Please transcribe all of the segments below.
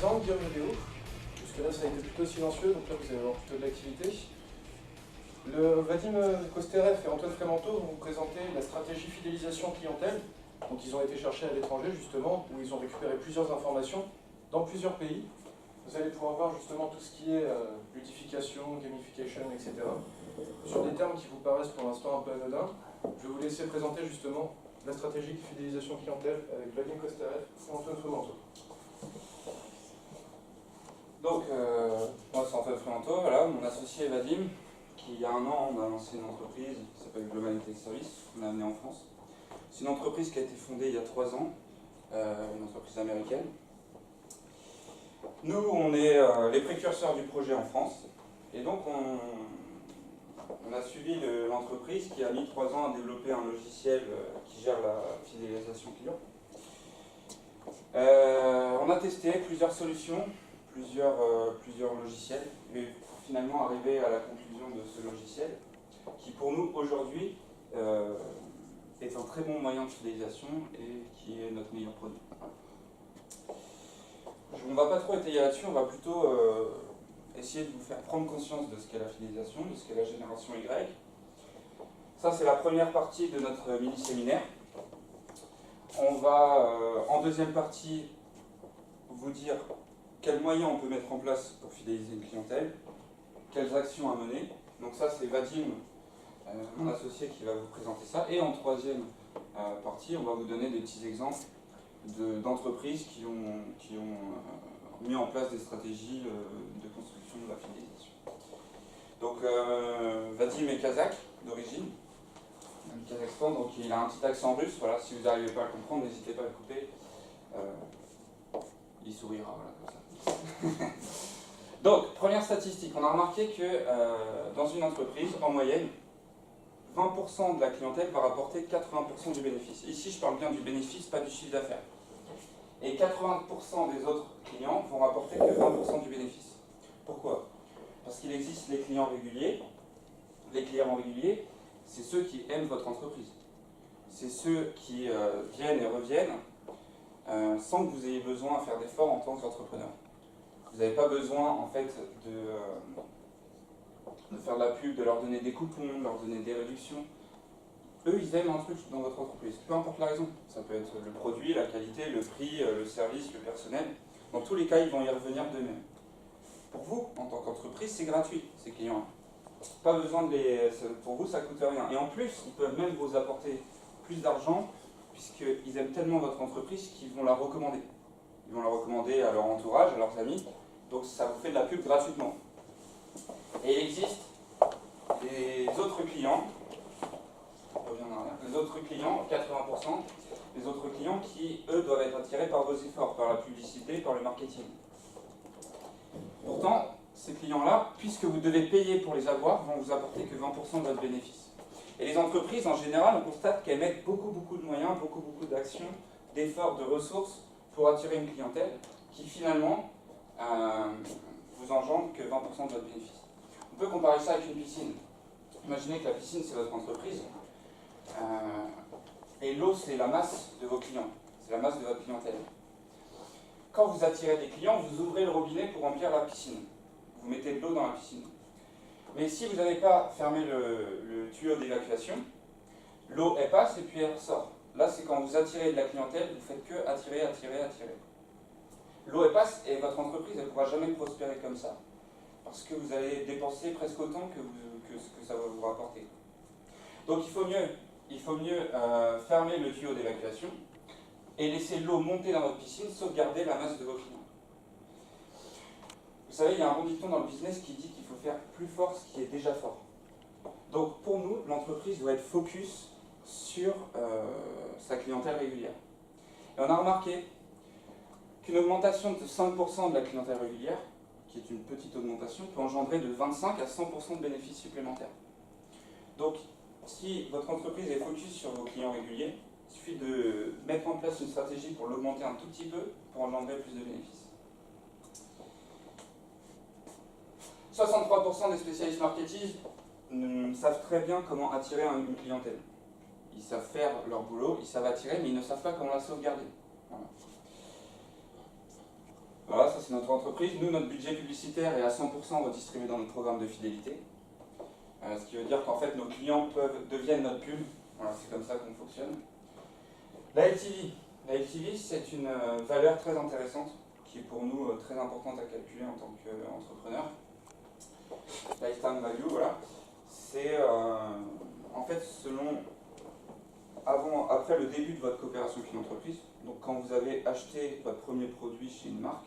présente, Guillaume Vidéo. Jusque là, ça a été plutôt silencieux, donc là, vous allez avoir plutôt de l'activité. Vadim Kosterev et Antoine Frémenteau vont vous présenter la stratégie fidélisation clientèle. Donc, ils ont été cherchés à l'étranger, justement, où ils ont récupéré plusieurs informations dans plusieurs pays. Vous allez pouvoir voir justement tout ce qui est ludification, gamification, etc. Sur des termes qui vous paraissent pour l'instant un peu anodins, je vais vous laisser présenter justement la stratégie de fidélisation clientèle avec Vadim Kosterev et Antoine Frémenteau. Donc, moi c'est Antoine Frémenteau, voilà, mon associé Vadim, qui il y a un an on a lancé une entreprise qui s'appelle Global Tech Service, qu'on a amenée en France. C'est une entreprise qui a été fondée il y a 3 ans, une entreprise américaine. Nous, on est les précurseurs du projet en France, et donc on a suivi l'entreprise qui a mis 3 ans à développer un logiciel qui gère la fidélisation client. On a testé plusieurs solutions, plusieurs logiciels, et pour finalement arriver à la conclusion de ce logiciel, qui pour nous aujourd'hui est un très bon moyen de fidélisation et qui est notre meilleur produit. On ne va pas trop étayer là-dessus, on va plutôt essayer de vous faire prendre conscience de ce qu'est la fidélisation, de ce qu'est la génération Y. Ça, c'est la première partie de notre mini-séminaire. On va, en deuxième partie, vous dire quels moyens on peut mettre en place pour fidéliser une clientèle, quelles actions à mener. Donc ça, c'est Vadim, mon associé, qui va vous présenter ça. Et en troisième partie, on va vous donner des petits exemples d'entreprises qui ont mis en place des stratégies de construction de la fidélisation. Donc Vadim est kazakh d'origine, du Kazakhstan, donc il a un petit accent russe. Voilà, si vous n'arrivez pas à le comprendre, n'hésitez pas à le couper. Il sourira, voilà, comme ça. Donc, première statistique, on a remarqué que dans une entreprise, en moyenne, 20% de la clientèle va rapporter 80% du bénéfice. Ici, je parle bien du bénéfice, pas du chiffre d'affaires. Et 80% des autres clients vont rapporter que 20% du bénéfice. Pourquoi? Parce qu'il existe les clients réguliers. Les clients réguliers, c'est ceux qui aiment votre entreprise. C'est ceux qui viennent et reviennent sans que vous ayez besoin à faire d'efforts en tant qu'entrepreneur. Vous n'avez pas besoin en fait de faire de la pub, de leur donner des coupons, de leur donner des réductions. Eux, ils aiment un truc dans votre entreprise, peu importe la raison. Ça peut être le produit, la qualité, le prix, le service, le personnel. Dans tous les cas, ils vont y revenir d'eux-mêmes. Pour vous, en tant qu'entreprise, c'est gratuit, ces clients-là. Pas besoin de les... Pour vous, ça ne coûte rien. Et en plus, ils peuvent même vous apporter plus d'argent, puisqu'ils aiment tellement votre entreprise qu'ils vont la recommander. Ils vont la recommander à leur entourage, à leurs amis. Donc ça vous fait de la pub gratuitement. Et il existe des autres clients, on revient en arrière, les autres clients, 80%, les autres clients qui, eux, doivent être attirés par vos efforts, par la publicité, par le marketing. Pourtant, ces clients-là, puisque vous devez payer pour les avoir, vont vous apporter que 20% de votre bénéfice. Et les entreprises, en général, on constate qu'elles mettent beaucoup de moyens, beaucoup d'actions, d'efforts, de ressources pour attirer une clientèle qui, finalement, vous engendre que 20% de votre bénéfice. On peut comparer ça avec une piscine. Imaginez que la piscine, c'est votre entreprise, et l'eau, c'est la masse de vos clients, c'est la masse de votre clientèle. Quand vous attirez des clients, vous ouvrez le robinet pour remplir la piscine. Vous mettez de l'eau dans la piscine. Mais si vous n'avez pas fermé le tuyau d'évacuation, l'eau, elle passe et puis elle ressort. Là, c'est quand vous attirez de la clientèle, vous faites que attirer. L'eau, elle passe et votre entreprise, elle ne pourra jamais prospérer comme ça. Parce que vous allez dépenser presque autant que ce que ça va vous rapporter. Donc il faut mieux fermer le tuyau d'évacuation et laisser l'eau monter dans votre piscine, sauvegarder la masse de vos clients. Vous savez, il y a un bon dicton dans le business qui dit qu'il faut faire plus fort ce qui est déjà fort. Donc pour nous, l'entreprise doit être focus sur sa clientèle régulière. Et on a remarqué qu'une augmentation de 5% de la clientèle régulière, qui est une petite augmentation, peut engendrer de 25 à 100% de bénéfices supplémentaires. Donc, si votre entreprise est focus sur vos clients réguliers, il suffit de mettre en place une stratégie pour l'augmenter un tout petit peu pour engendrer plus de bénéfices. 63% des spécialistes marketing savent très bien comment attirer une clientèle. Ils savent faire leur boulot, ils savent attirer, mais ils ne savent pas comment la sauvegarder. Voilà, ça c'est notre entreprise. Nous, notre budget publicitaire est à 100% redistribué dans notre programme de fidélité. Ce qui veut dire qu'en fait, nos clients deviennent notre pub. Voilà, c'est comme ça qu'on fonctionne. La LTV. La LTV, c'est une valeur très intéressante, qui est pour nous très importante à calculer en tant qu'entrepreneur. Lifetime value, voilà. C'est en fait après le début de votre coopération client-entreprise, donc quand vous avez acheté votre premier produit chez une marque,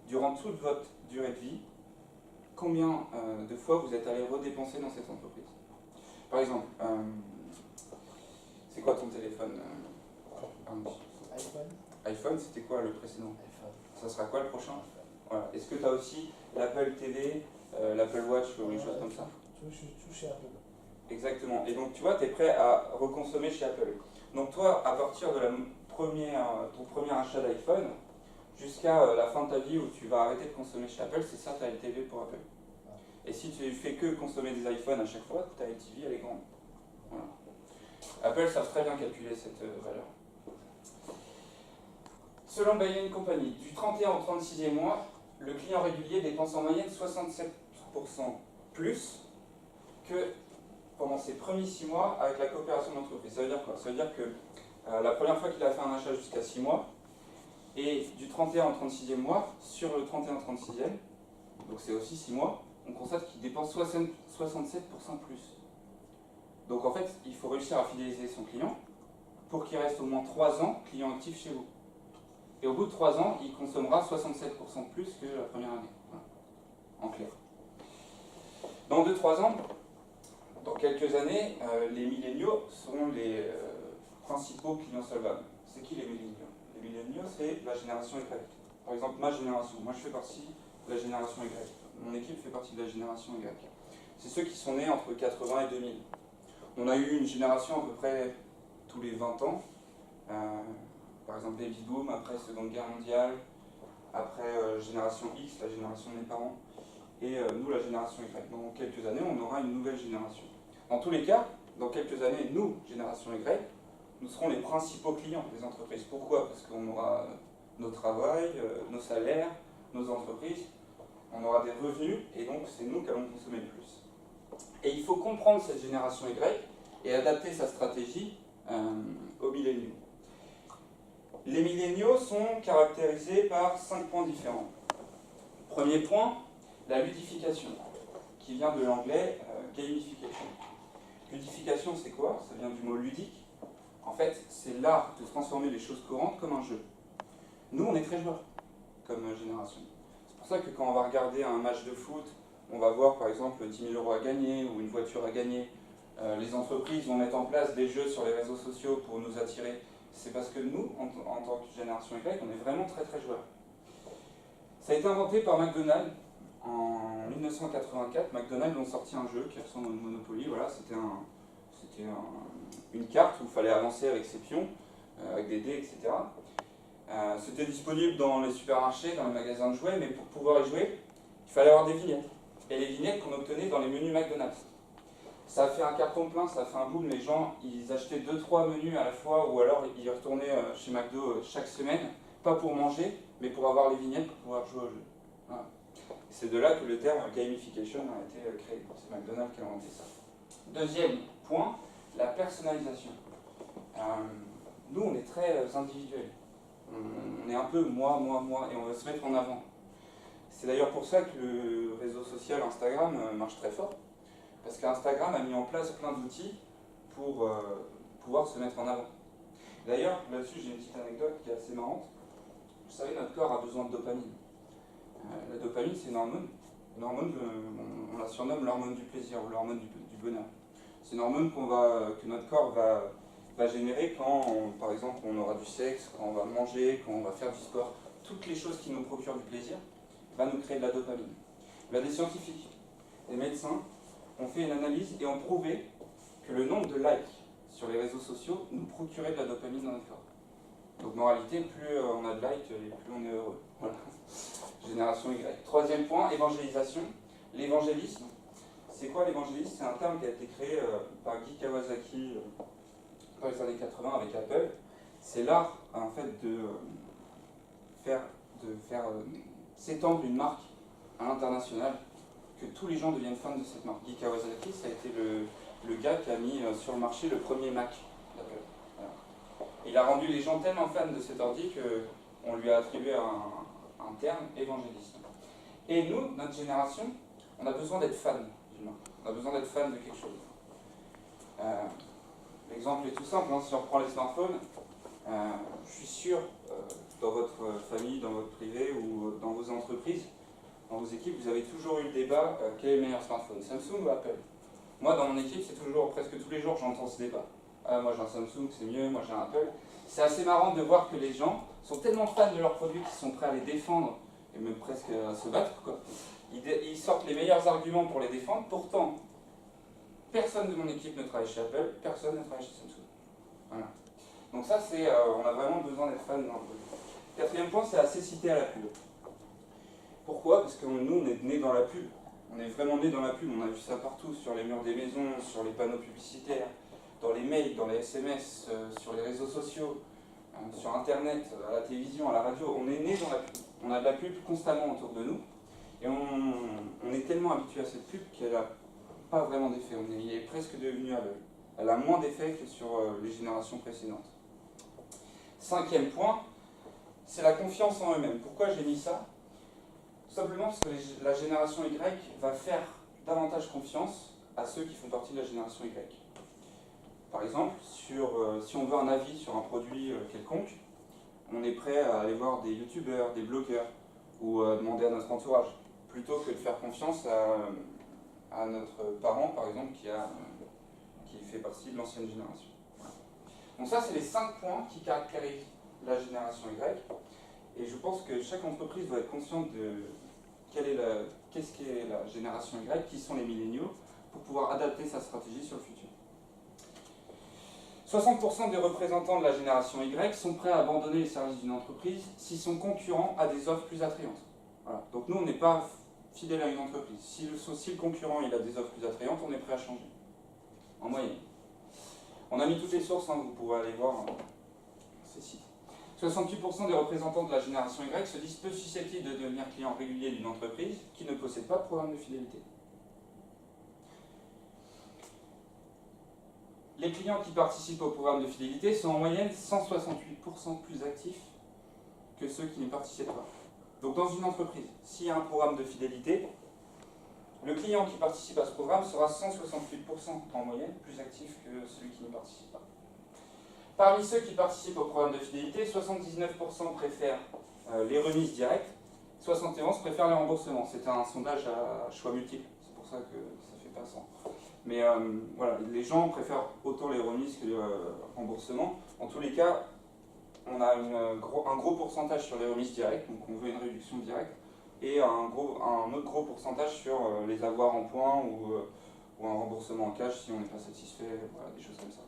durant toute votre durée de vie, combien de fois vous êtes allé redépenser dans cette entreprise. Par exemple, c'est quoi ton téléphone iPhone. iPhone, c'était quoi le précédent? iPhone. Ça sera quoi le prochain? Voilà. Est-ce que tu as aussi l'Apple TV, l'Apple Watch ou des choses comme ça? Tout chez Apple. Exactement. Et donc tu vois, tu es prêt à reconsommer chez Apple. Donc toi, à partir de ton premier achat d'iPhone, jusqu'à la fin de ta vie où tu vas arrêter de consommer chez Apple, c'est ça ta LTV pour Apple. Et si tu fais que consommer des iPhones à chaque fois, ta LTV elle est grande. Voilà. Apple savent très bien calculer cette valeur. Selon Bain & Company, du 31 au 36e mois, le client régulier dépense en moyenne 67% plus que pendant ses premiers 6 mois avec la coopération d'entreprise. Ça veut dire quoi? Ça veut dire que la première fois qu'il a fait un achat jusqu'à 6 mois, et du 31 au 36e mois, sur le 31 au 36e, donc c'est aussi 6 mois, on constate qu'il dépense 67% plus. Donc en fait, il faut réussir à fidéliser son client pour qu'il reste au moins 3 ans client actif chez vous. Et au bout de 3 ans, il consommera 67% plus que la première année. Voilà. En clair. Dans 2-3 ans, dans quelques années, les milléniaux seront les principaux clients solvables. C'est qui les milléniaux? Les milléniaux, c'est la génération Y. Par exemple, ma génération. Moi, je fais partie de la génération Y. Mon équipe fait partie de la génération Y. C'est ceux qui sont nés entre 80 et 2000. On a eu une génération à peu près tous les 20 ans. Par exemple, Baby Boom, après Seconde Guerre mondiale, après génération X, la génération de mes parents, et nous, la génération Y. Dans quelques années, on aura une nouvelle génération. Dans tous les cas, dans quelques années, nous, génération Y, nous serons les principaux clients des entreprises. Pourquoi? Parce qu'on aura nos travails, nos salaires, nos entreprises, on aura des revenus, et donc c'est nous qui allons consommer le plus. Et il faut comprendre cette génération Y et adapter sa stratégie aux milléniaux. Les milléniaux sont caractérisés par 5 points différents. Premier point, la ludification, qui vient de l'anglais gamification. Ludification, c'est quoi? Ça vient du mot ludique. En fait, c'est l'art de transformer les choses courantes comme un jeu. Nous, on est très joueurs comme génération. C'est pour ça que quand on va regarder un match de foot, on va voir par exemple 10 000 € à gagner ou une voiture à gagner. Les entreprises vont mettre en place des jeux sur les réseaux sociaux pour nous attirer. C'est parce que nous, en tant que génération Y, on est vraiment très très joueurs. Ça a été inventé par McDonald's en 1984. McDonald's ont sorti un jeu qui ressemble au Monopoly. Voilà, c'était une carte où il fallait avancer avec ses pions, avec des dés, etc. C'était disponible dans les supermarchés, dans les magasins de jouets, mais pour pouvoir y jouer, il fallait avoir des vignettes. Et les vignettes qu'on obtenait dans les menus McDonald's. Ça a fait un carton plein, ça a fait un boom. Les gens, ils achetaient 2-3 menus à la fois, ou alors ils retournaient chez McDo chaque semaine, pas pour manger, mais pour avoir les vignettes pour pouvoir jouer au jeu. Voilà. C'est de là que le terme gamification a été créé. C'est McDonald's qui a inventé ça. Deuxième point, la personnalisation. Nous, on est très individuels. On est un peu moi, et on va se mettre en avant. C'est d'ailleurs pour ça que le réseau social Instagram marche très fort. Parce qu'Instagram a mis en place plein d'outils pour pouvoir se mettre en avant. D'ailleurs, là-dessus, j'ai une petite anecdote qui est assez marrante. Vous savez, notre corps a besoin de dopamine. La dopamine, c'est une hormone. Une hormone, on la surnomme l'hormone du plaisir ou l'hormone du bonheur. C'est une hormone que notre corps va générer quand, par exemple, on aura du sexe, quand on va manger, quand on va faire du sport. Toutes les choses qui nous procurent du plaisir va nous créer de la dopamine. Il y a des scientifiques, des médecins, ont fait une analyse et ont prouvé que le nombre de likes sur les réseaux sociaux nous procurait de la dopamine dans notre corps. Donc moralité, plus on a de likes et plus on est heureux. Voilà. Génération Y. Troisième point, évangélisation. L'évangélisme. C'est quoi l'évangélisme? C'est un terme qui a été créé par Guy Kawasaki dans les années 80 avec Apple. C'est l'art en fait de faire s'étendre une marque à l'international, que tous les gens deviennent fans de cette marque. Guy Kawasaki, ça a été le gars qui a mis sur le marché le premier Mac d'Apple. Voilà. Il a rendu les gens tellement fans de cet ordi qu'on lui a attribué un terme évangéliste. Et nous, notre génération, on a besoin d'être fan d'une marque. On a besoin d'être fan de quelque chose. L'exemple est tout simple, hein, si on reprend les smartphones, je suis sûr, dans votre famille, dans votre privé ou dans vos entreprises, dans vos équipes, vous avez toujours eu le débat, quel est le meilleur smartphone, Samsung ou Apple? Moi, dans mon équipe, c'est toujours, presque tous les jours, j'entends ce débat. Ah, moi j'ai un Samsung, c'est mieux, moi j'ai un Apple. C'est assez marrant de voir que les gens sont tellement fans de leurs produits qu'ils sont prêts à les défendre, et même presque à se battre, quoi. Ils sortent les meilleurs arguments pour les défendre, pourtant, personne de mon équipe ne travaille chez Apple, personne ne travaille chez Samsung. Voilà. Donc ça, c'est, on a vraiment besoin d'être fan d'un produit. Quatrième point, c'est la cécité à la pub. Pourquoi? Parce que nous, on est nés dans la pub. On est vraiment nés dans la pub. On a vu ça partout, sur les murs des maisons, sur les panneaux publicitaires, dans les mails, dans les SMS, sur les réseaux sociaux, sur Internet, à la télévision, à la radio. On est nés dans la pub. On a de la pub constamment autour de nous. Et on est tellement habitué à cette pub qu'elle n'a pas vraiment d'effet. Il est presque devenu aveugle. Elle a moins d'effet que sur les générations précédentes. Cinquième point, c'est la confiance en eux-mêmes. Pourquoi j'ai mis ça? Tout simplement parce que la génération Y va faire davantage confiance à ceux qui font partie de la génération Y. Par exemple, si on veut un avis sur un produit quelconque, on est prêt à aller voir des youtubeurs, des blogueurs, ou demander à notre entourage, plutôt que de faire confiance à notre parent, par exemple, qui fait partie de l'ancienne génération. Donc ça, c'est les 5 points qui caractérisent la génération Y. Et je pense que chaque entreprise doit être consciente de qu'est-ce qu'est la génération Y, qui sont les milléniaux, pour pouvoir adapter sa stratégie sur le futur. 60% des représentants de la génération Y sont prêts à abandonner les services d'une entreprise si son concurrent a des offres plus attrayantes. Voilà. Donc nous, on n'est pas fidèle à une entreprise. Si le concurrent il a des offres plus attrayantes, on est prêt à changer. En moyenne. On a mis toutes les sources, hein, vous pourrez aller voir ces sites. 68% des représentants de la génération Y se disent peu susceptibles de devenir clients réguliers d'une entreprise qui ne possède pas de programme de fidélité. Les clients qui participent au programme de fidélité sont en moyenne 168% plus actifs que ceux qui n'y participent pas. Donc dans une entreprise, s'il y a un programme de fidélité, le client qui participe à ce programme sera 168% en moyenne plus actif que celui qui n'y participe pas. Parmi ceux qui participent au programme de fidélité, 79% préfèrent les remises directes, 71% préfèrent les remboursements. C'est un sondage à choix multiples, c'est pour ça que ça fait pas 100. Mais voilà, les gens préfèrent autant les remises que les remboursements. En tous les cas, on a un gros pourcentage sur les remises directes, donc on veut une réduction directe, et un autre gros pourcentage sur les avoirs en points ou un remboursement en cash si on n'est pas satisfait, voilà, des choses comme ça.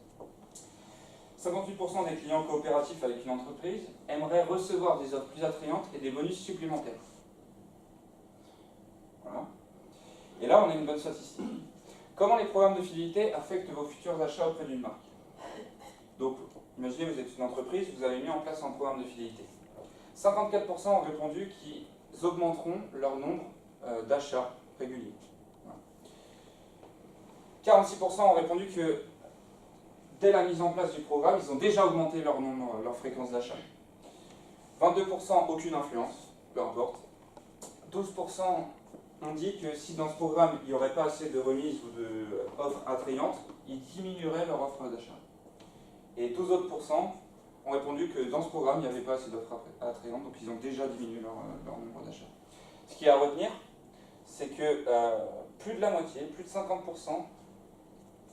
58% des clients coopératifs avec une entreprise aimeraient recevoir des offres plus attrayantes et des bonus supplémentaires. Voilà. Et là, on a une bonne statistique. Comment les programmes de fidélité affectent vos futurs achats auprès d'une marque? Donc, imaginez vous êtes une entreprise, vous avez mis en place un programme de fidélité. 54% ont répondu qu'ils augmenteront leur nombre d'achats réguliers. Voilà. 46% ont répondu que dès la mise en place du programme, ils ont déjà augmenté leur nombre, leur fréquence d'achat. 22% aucune influence, peu importe. 12% ont dit que si dans ce programme il n'y aurait pas assez de remises ou d'offres attrayantes, ils diminueraient leur offre d'achat. Et 12 autres pourcents ont répondu que dans ce programme il n'y avait pas assez d'offres attrayantes, donc ils ont déjà diminué leur nombre d'achats. Ce qu'il y a à retenir, c'est que plus de la moitié, plus de 50%,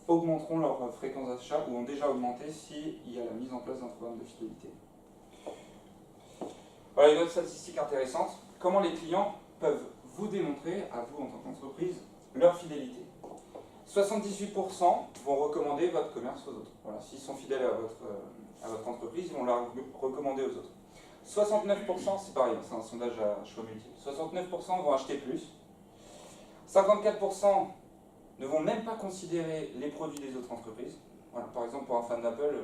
augmenteront leur fréquence d'achat ou ont déjà augmenté s'il y a la mise en place d'un programme de fidélité. Voilà une autre statistique intéressante. Comment les clients peuvent vous démontrer, à vous en tant qu'entreprise, leur fidélité. 78% vont recommander votre commerce aux autres. Voilà, s'ils sont fidèles à votre entreprise, ils vont la recommander aux autres. 69%, c'est pareil, c'est un sondage à choix multiples. 69% vont acheter plus. 54% ne vont même pas considérer les produits des autres entreprises. Voilà, par exemple, pour un fan d'Apple,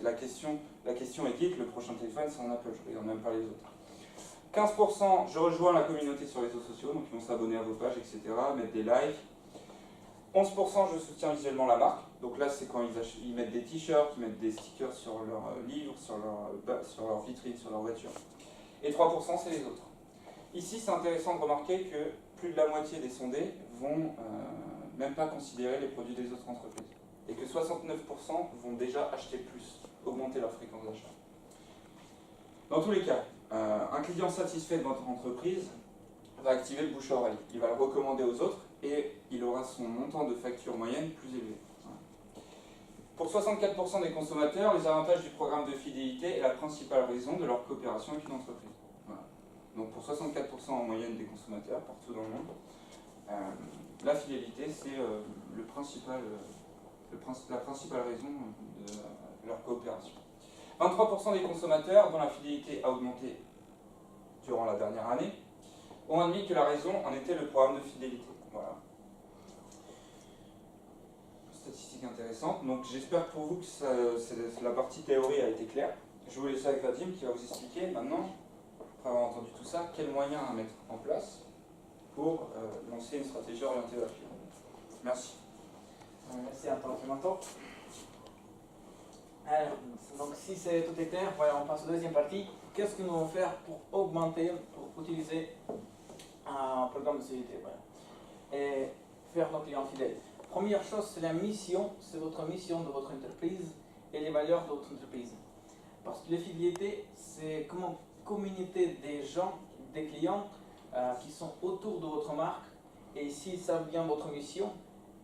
la question est dite, le prochain téléphone c'est un Apple, je ne regarde même pas les autres. 15%, je rejoins la communauté sur les réseaux sociaux, donc ils vont s'abonner à vos pages, etc., mettre des likes. 11%, je soutiens visuellement la marque. Donc là, c'est quand ils mettent des t-shirts, ils mettent des stickers sur leurs livres, sur leur vitrine, sur leur voiture. Et 3%, c'est les autres. Ici, c'est intéressant de remarquer que plus de la moitié des sondés vont même pas considérer les produits des autres entreprises. Et que 69% vont déjà acheter plus, augmenter leur fréquence d'achat. Dans tous les cas, un client satisfait de votre entreprise va activer le bouche-à-oreille. Il va le recommander aux autres et il aura son montant de facture moyenne plus élevé. Pour 64% des consommateurs, les avantages du programme de fidélité est la principale raison de leur coopération avec une entreprise. Voilà. Donc pour 64% en moyenne des consommateurs partout dans le monde, la fidélité c'est la principale raison de leur coopération. 23% des consommateurs dont la fidélité a augmenté durant la dernière année ont admis que la raison en était le programme de fidélité. Voilà. Statistique intéressante. Donc j'espère pour vous que la partie théorie a été claire. Je vais vous laisser avec Vadim qui va vous expliquer maintenant, après avoir entendu tout ça, quels moyens à mettre en place pour lancer une stratégie orientée vers le client. Merci. Merci Antoine Clémenton. Alors, donc si tout est clair, voilà, on passe à la deuxième partie. Qu'est-ce que nous allons faire pour augmenter, pour utiliser un programme de fidélité, voilà, et faire nos clients fidèles. Première chose, c'est la mission, c'est votre mission de votre entreprise et les valeurs de votre entreprise. Parce que la fidélité, c'est comme une communauté des gens, des clients qui sont autour de votre marque, et s'ils savent bien votre mission,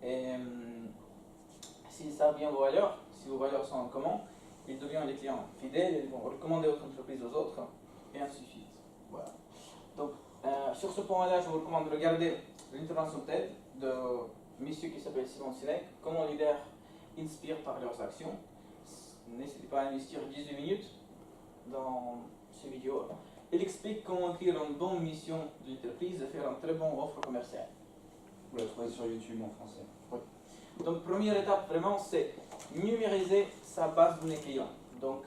et s'ils savent bien vos valeurs, si vos valeurs sont en commun, ils deviennent des clients fidèles, ils vont recommander votre entreprise aux autres, et ainsi de suite. Voilà. Donc, sur ce point-là, je vous recommande de regarder l'intervention TED de monsieur qui s'appelle Simon Sinek, comment les leaders inspirent par leurs actions. N'hésitez pas à investir 18 minutes dans ces vidéos. Il explique comment écrire une bonne mission de l'entreprise et faire une très bonne offre commerciale. Vous la trouvez sur YouTube en français. Oui. Donc, première étape, vraiment, c'est numériser sa base de données clients. Donc,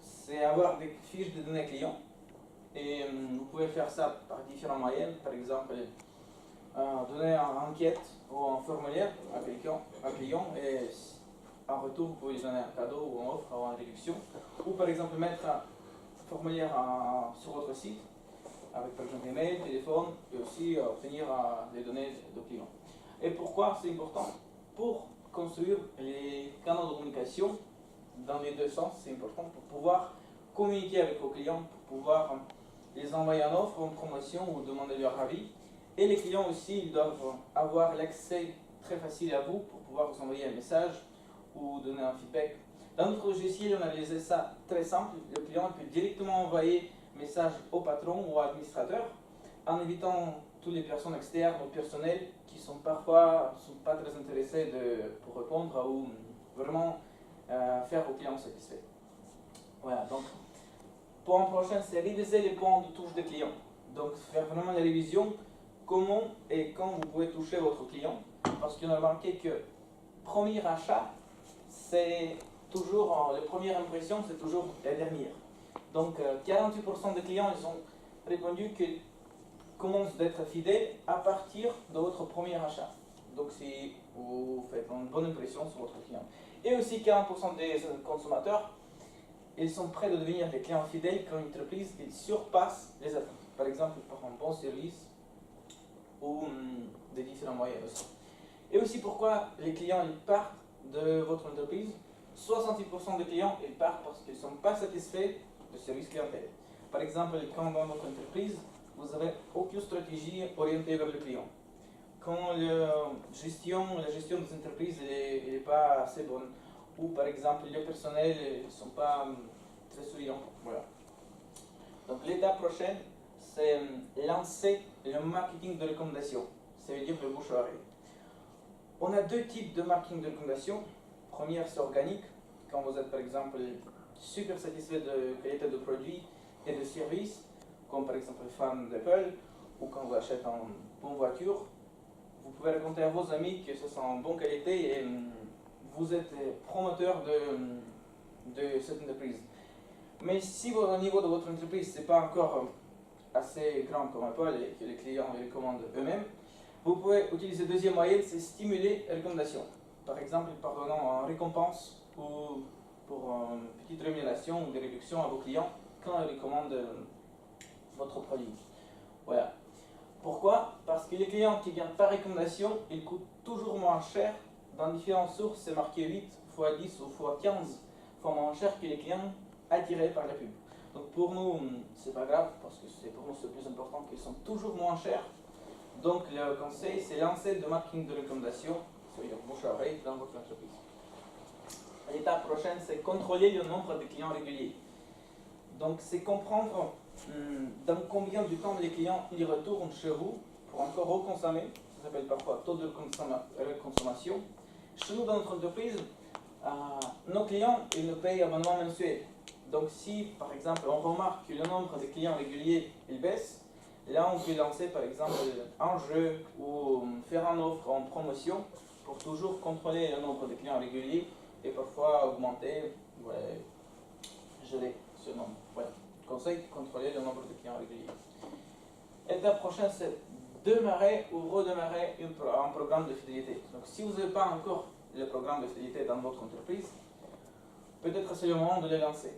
c'est avoir des fiches de données clients. Et vous pouvez faire ça par différents moyens. Par exemple, donner une enquête ou un formulaire à client et en retour, vous pouvez lui donner un cadeau ou une offre ou une réduction. Ou par exemple, mettre un formulaire sur votre site avec par exemple email, téléphone et aussi obtenir les données de clients. Et pourquoi c'est important? Pour construire les canaux de communication dans les deux sens, c'est important pour pouvoir communiquer avec vos clients, pour pouvoir les envoyer en offre, en promotion ou demander leur avis. Et les clients aussi, ils doivent avoir l'accès très facile à vous pour pouvoir vous envoyer un message ou donner un feedback. Dans notre logiciel, on a réalisé ça très simple. Le client peut directement envoyer un message au patron ou à l'administrateur en évitant toutes les personnes externes ou personnelles qui sont parfois pas très intéressées pour répondre ou vraiment faire au client satisfait. Voilà, donc point prochain, c'est réviser les points de touche des clients. Donc faire vraiment la révision, comment et quand vous pouvez toucher votre client. Parce qu'on a remarqué que premier achat, c'est toujours, la première impression, c'est toujours la dernière. Donc 48% des clients, ils ont répondu qu'ils commencent d'être fidèles à partir de votre premier achat. Donc si vous faites une bonne impression sur votre client. Et aussi 40% des consommateurs, ils sont prêts de devenir des clients fidèles quand une entreprise surpasse les attentes. Par exemple, par un bon service ou des différents moyens aussi. Et aussi pourquoi les clients ils partent de votre entreprise. 68% des clients ils partent parce qu'ils ne sont pas satisfaits du service clientèle. Par exemple, quand dans votre entreprise, vous n'avez aucune stratégie orientée vers le client. Quand la gestion des entreprises n'est pas assez bonne. Ou par exemple, le personnel ne sont pas très souriants. Voilà. Donc l'étape prochaine, c'est lancer le marketing de recommandation. Ça veut dire le bouche à oreille. On a deux types de marketing de recommandation. Première, c'est organique. Quand vous êtes par exemple super satisfait de la qualité de produits et de services, comme par exemple fan d'Apple, ou quand vous achetez une bonne voiture, vous pouvez raconter à vos amis que ce sont en bonne qualité et vous êtes promoteur de cette entreprise. Mais si au niveau de votre entreprise, ce n'est pas encore assez grand comme Apple et que les clients les recommandent eux-mêmes, vous pouvez utiliser le deuxième moyen, c'est stimuler les recommandations. Par exemple, par donnant une récompense ou pour une petite rémunération ou des réductions à vos clients quand ils recommandent votre produit. Voilà. Pourquoi? Parce que les clients qui viennent par recommandation, ils coûtent toujours moins cher. Dans différentes sources, c'est marqué 8 fois 10 ou fois 15 fois moins cher que les clients attirés par la pub. Donc pour nous, c'est pas grave, parce que pour nous c'est plus important qu'ils sont toujours moins chers. Donc le conseil, c'est lancer de marketing de recommandation, c'est-à-dire bouche à oreille dans votre entreprise. L'étape prochaine, c'est contrôler le nombre de clients réguliers. Donc c'est comprendre dans combien de temps les clients ils retournent chez vous pour encore reconsommer. Ça s'appelle parfois taux de reconsommation. Chez nous, dans notre entreprise, nos clients ils nous payent abonnement mensuel. Donc si, par exemple, on remarque que le nombre de clients réguliers il baisse, là on peut lancer par exemple un jeu ou faire une offre en promotion pour toujours contrôler le nombre de clients réguliers et parfois augmenter, geler ce nombre. Voilà. Conseil, contrôler le nombre de clients réguliers. Étape prochaine, c'est démarrer ou redémarrer un programme de fidélité. Donc si vous n'avez pas encore le programme de fidélité dans votre entreprise, peut-être c'est le moment de le lancer.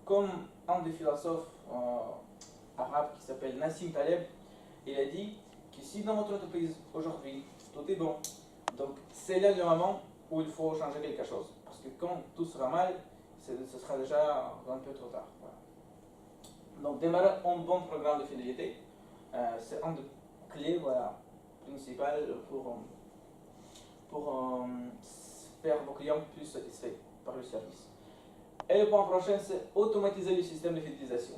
Comme un des philosophes arabes qui s'appelle Nassim Taleb, il a dit que si dans votre entreprise aujourd'hui tout est bon, donc c'est là le moment où il faut changer quelque chose. Parce que quand tout sera mal, ce sera déjà un peu trop tard. Voilà. Donc démarrer un bon programme de fidélité, c'est un des clés principales pour faire vos clients plus satisfaits par le service. Et le point prochain, c'est automatiser le système de fidélisation.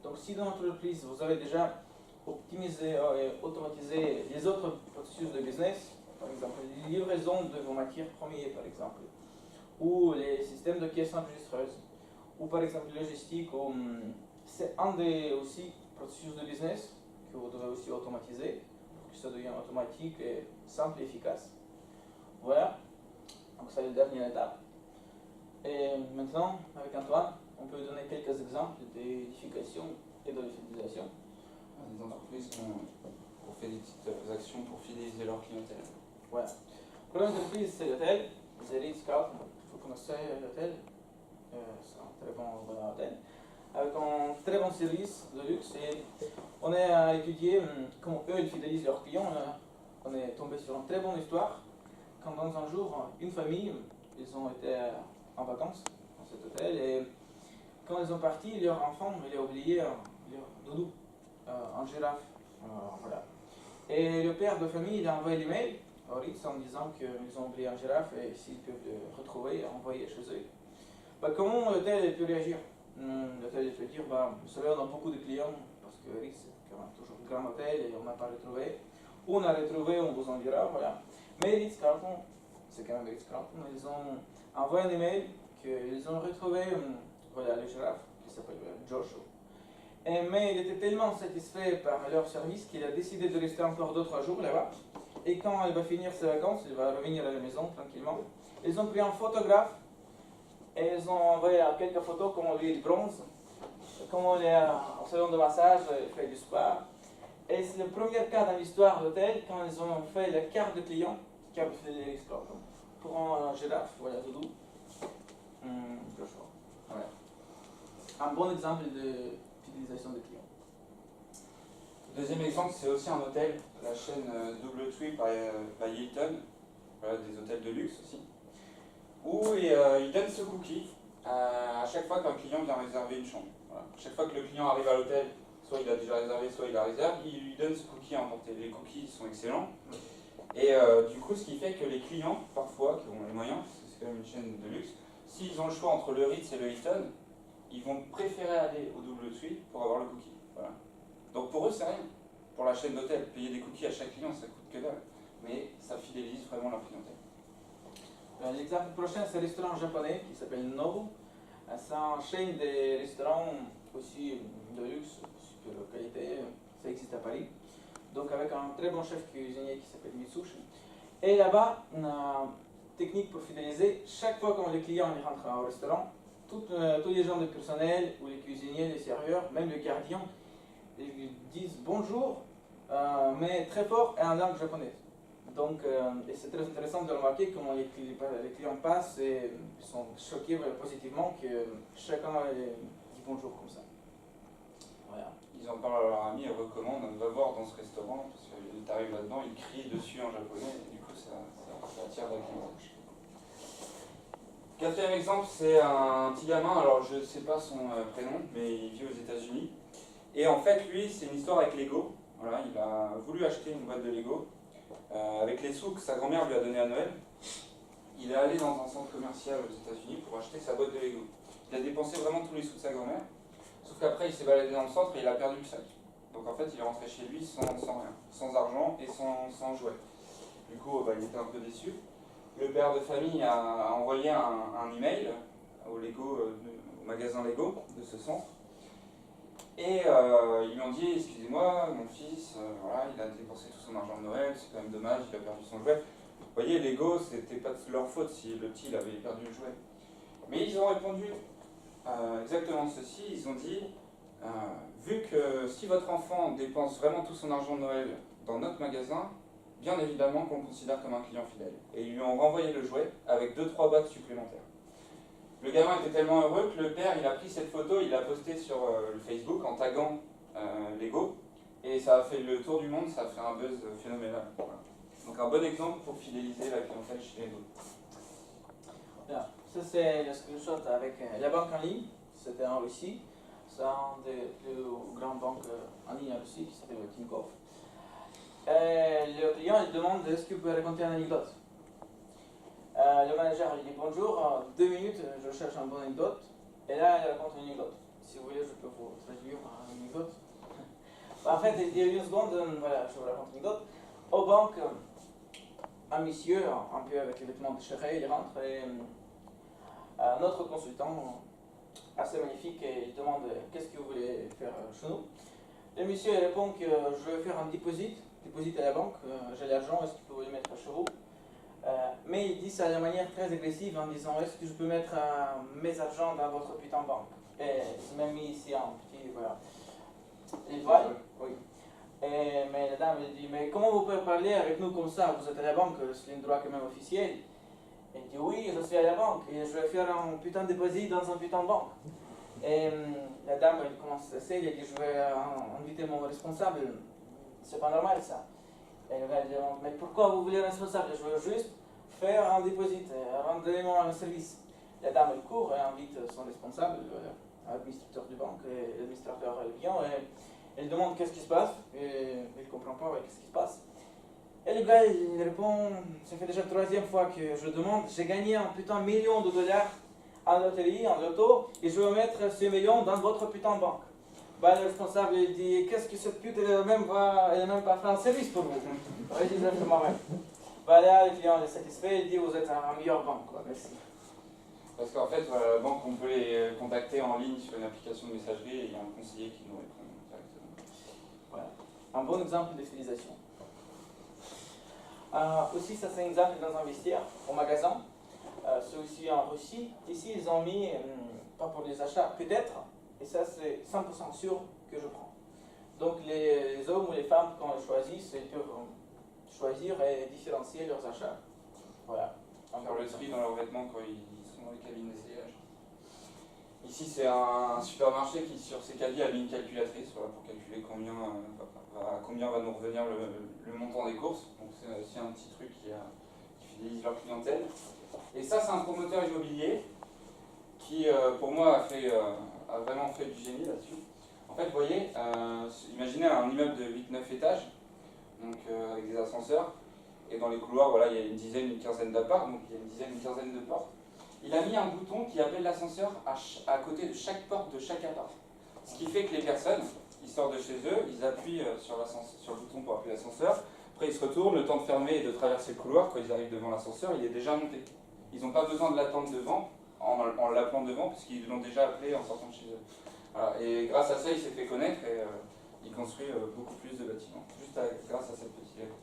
Donc si dans votre entreprise, vous avez déjà optimisé et automatisé les autres processus de business, par exemple la livraison de vos matières premières, par exemple, ou les systèmes de caisses enregistreuses, ou par exemple logistique, c'est un des aussi processus de business que vous devez aussi automatiser pour que ça devienne automatique et simple et efficace. Voilà, donc c'est la dernière étape. Et maintenant, avec Antoine, on peut donner quelques exemples d'édification et de fidélisation. Des entreprises qui ont fait des petites actions pour fidéliser leur clientèle. Voilà. Première entreprise, c'est l'hôtel, The Ritz-Carlton. Vous connaissez l'hôtel, c'est un très bon hôtel, avec un très bon service de luxe. Et on a étudié comment eux ils fidélisent leurs clients. On est tombé sur une très bonne histoire. Quand dans un jour, une famille, ils ont été en vacances dans cet hôtel et quand ils ont parti, leur enfant il a oublié leur doudou, en girafe. Voilà. Et le père de famille il a envoyé l'email au Ritz en disant qu'ils ont oublié un girafe et s'ils peuvent le retrouver, envoyer chez eux. Comment l'hôtel peut réagir? L'hôtel peut dire, vous savez, on a beaucoup de clients parce que Ritz c'est quand même toujours un grand hôtel et on n'a pas retrouvé. Ou on a retrouvé, on vous en dira, voilà. Mais Ritz-Carlton, c'est quand même Ritz-Carlton, ils ont envoyé un email qu'ils ont retrouvé le girafe qui s'appelle Joshua. Mais il était tellement satisfait par leur service qu'il a décidé de rester encore 2-3 jours là-bas. Et quand il va finir ses vacances, il va revenir à la maison tranquillement. Ils ont pris un photographe et ils ont envoyé quelques photos comment lui il bronze, comment il est au salon de massage, il fait du spa. Et c'est le premier cas dans l'histoire de l'hôtel quand ils ont fait la carte de client qui a fait les Ritz-Carlton pour un girafe, voilà, doudou. Voilà. Un bon exemple de fidélisation des clients. Deuxième exemple, c'est aussi un hôtel, la chaîne DoubleTree by Hilton, voilà, des hôtels de luxe aussi, où ils donnent ce cookie à chaque fois qu'un client vient réserver une chambre. Voilà. Chaque fois que le client arrive à l'hôtel, soit il a déjà réservé, soit il la réserve, il lui donne ce cookie à inventer. Les cookies sont excellents. Et du coup, ce qui fait que les clients, parfois, qui ont les moyens, parce que c'est quand même une chaîne de luxe, s'ils ont le choix entre le Ritz et le Hilton, ils vont préférer aller au DoubleTree pour avoir le cookie. Voilà. Donc pour eux, c'est rien. Pour la chaîne d'hôtel, payer des cookies à chaque client, ça coûte que dalle. Mais ça fidélise vraiment leur clientèle. L'exemple prochain, c'est un restaurant japonais qui s'appelle Nobu. C'est une chaîne de restaurants aussi de luxe, super qualité. Ça existe à Paris. Donc avec un très bon chef cuisinier qui s'appelle Mitsushi. Et là-bas, on a une technique pour fidéliser. Chaque fois que les clients rentrent au restaurant, tous les gens du personnel, ou les cuisiniers, les serveurs, même les gardiens, ils disent bonjour, mais très fort et en langue japonaise. Donc, et c'est très intéressant de remarquer comment les clients passent et sont choqués positivement que chacun dit bonjour comme ça. Voilà. Ils en parlent à leur ami, ils recommandent, va voir dans ce restaurant, parce que tu arrives là-dedans, ils crient dessus en japonais, et du coup ça attire la clientèle. Quatrième exemple, c'est un petit gamin, alors je ne sais pas son prénom, mais il vit aux États-Unis. Et en fait, lui, c'est une histoire avec Lego. Voilà, il a voulu acheter une boîte de Lego. Avec les sous que sa grand-mère lui a donné à Noël, il est allé dans un centre commercial aux États-Unis pour acheter sa boîte de Lego. Il a dépensé vraiment tous les sous de sa grand-mère, sauf qu'après il s'est baladé dans le centre et il a perdu le sac. Donc en fait, il est rentré chez lui sans rien, sans argent et sans jouets. Du coup, il était un peu déçu. Le père de famille a envoyé un email au magasin Lego de ce centre. Et ils lui ont dit, excusez-moi, mon fils, voilà, il a dépensé tout son argent de Noël, c'est quand même dommage, il a perdu son jouet. Vous voyez, Lego, c'était pas de leur faute si le petit il avait perdu le jouet. Mais ils ont répondu exactement ceci, ils ont dit, vu que si votre enfant dépense vraiment tout son argent de Noël dans notre magasin, bien évidemment qu'on le considère comme un client fidèle. Et ils lui ont renvoyé le jouet avec 2-3 boîtes supplémentaires. Le gamin était tellement heureux que le père il a pris cette photo, il l'a postée sur le Facebook en taguant Lego et ça a fait le tour du monde, ça a fait un buzz phénoménal. Voilà. Donc un bon exemple pour fidéliser la clientèle chez Lego. Bien. Ça c'est le screenshot avec la banque en ligne, c'était en Russie, c'est un des plus grandes banques en ligne en Russie qui s'appelle Tinkoff. Le client il demande est-ce que vous pouvez raconter une anecdote. Le manager il dit bonjour, 2 minutes, je cherche une bonne anecdote, et là il raconte une anecdote. Si vous voulez, je peux vous traduire une anecdote. En fait, il dit une seconde, voilà, je vous raconte une anecdote. Au banque, un monsieur, un peu avec les vêtements déchirés, il rentre et notre consultant, assez magnifique, il demande qu'est-ce que vous voulez faire chez nous. Le monsieur il répond que je vais faire un deposit à la banque, j'ai l'argent, est-ce que vous pouvez le mettre chez vous? Mais il dit ça de manière très agressive en disant est-ce que je peux mettre mes argents dans votre putain de banque? Et c'est même mis ici en petit, voilà. L'étoile, oui. Mais la dame elle dit mais comment vous pouvez parler avec nous comme ça? Vous êtes à la banque, c'est un droit quand même officiel. Elle dit oui, je suis à la banque et je vais faire un putain de dépôt dans un putain de banque. Et la dame elle commence à stresser, elle dit je vais inviter mon responsable, c'est pas normal ça. Et le gars il demande mais pourquoi vous voulez un responsable? Je veux juste faire un dépôt, rendez-moi un service. La dame elle court et invite son responsable, l'administrateur du banque, et l'administrateur vient et elle demande qu'est-ce qui se passe, et il ne comprend pas qu'est-ce qui se passe. Et le gars il répond, ça fait déjà la 3e fois que je demande, j'ai gagné un putain million de dollars en loterie, en loto, et je veux mettre ce million dans votre putain de banque. Bah, le responsable il dit, qu'est-ce que cette pute elle a même pas fait un service pour vous? Il dit, je fais moi-même. Bah là, le client est satisfait, il dit, vous êtes un meilleur banque, quoi, merci. Parce qu'en fait, voilà, la banque, on peut les contacter en ligne sur une application de messagerie et il y a un conseiller qui nous répond directement. Voilà. Un bon exemple d'utilisation. Aussi, ça c'est un exemple dans un vestiaire, au magasin. C'est aussi en Russie. Ici, ils ont mis, pas pour les achats, peut-être, et ça c'est 100% sûr que je prends. Donc les hommes ou les femmes, quand ils choisissent, ils peuvent choisir et différencier leurs achats. Voilà. Faire le tri dans leurs vêtements quand ils sont dans les cabines d'essayage. Ici, c'est un supermarché qui, sur ses cabines, a mis une calculatrice voilà, pour calculer combien va nous revenir le montant des courses. Donc, c'est aussi un petit truc qui fidélise leur clientèle. Et ça, c'est un promoteur immobilier qui, pour moi, a vraiment fait du génie là-dessus. En fait, vous voyez, imaginez un immeuble de 8-9 étages, donc, avec des ascenseurs. Et dans les couloirs, voilà, il y a une dizaine, une quinzaine d'apparts, donc il y a une dizaine, une quinzaine de portes. Il a mis un bouton qui appelle l'ascenseur à côté de chaque porte de chaque appart. Ce qui fait que les personnes, ils sortent de chez eux, ils appuient sur le bouton pour appeler l'ascenseur, après ils se retournent, le temps de fermer et de traverser le couloir, quand ils arrivent devant l'ascenseur, il est déjà monté. Ils n'ont pas besoin de l'attendre devant, en l'appelant devant, puisqu'ils l'ont déjà appelé en sortant de chez eux. Voilà. Et grâce à ça, il s'est fait connaître et il construit beaucoup plus de bâtiments, juste grâce à cette petite action.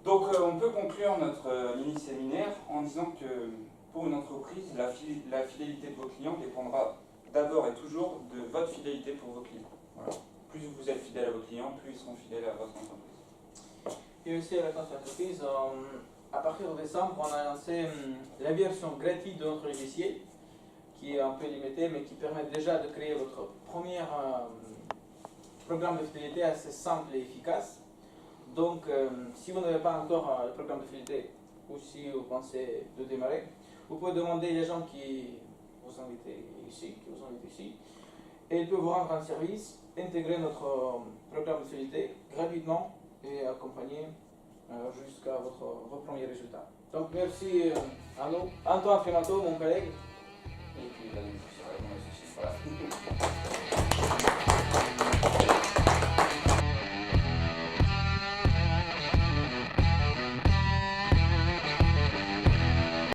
Donc on peut conclure notre mini-séminaire en disant que pour une entreprise, la fidélité de vos clients dépendra d'abord et toujours de votre fidélité pour vos clients. Voilà. Plus vous êtes fidèle à vos clients, plus ils seront fidèles à votre entreprise. Et aussi avec notre entreprise, à partir de décembre, on a lancé la version gratuite de notre logiciel, qui est un peu limitée, mais qui permet déjà de créer votre premier programme de fidélité assez simple et efficace. Donc, si vous n'avez pas encore le programme de fidélité, ou si vous pensez de démarrer, vous pouvez demander les gens qui vous invitent ici, et ils peuvent vous rendre un service, intégrer notre programme de fidélité gratuitement et accompagner jusqu'à vos premiers résultats. Donc merci à nous, Antoine Fremanteau, mon collègue. Et puis, là, nous, voilà.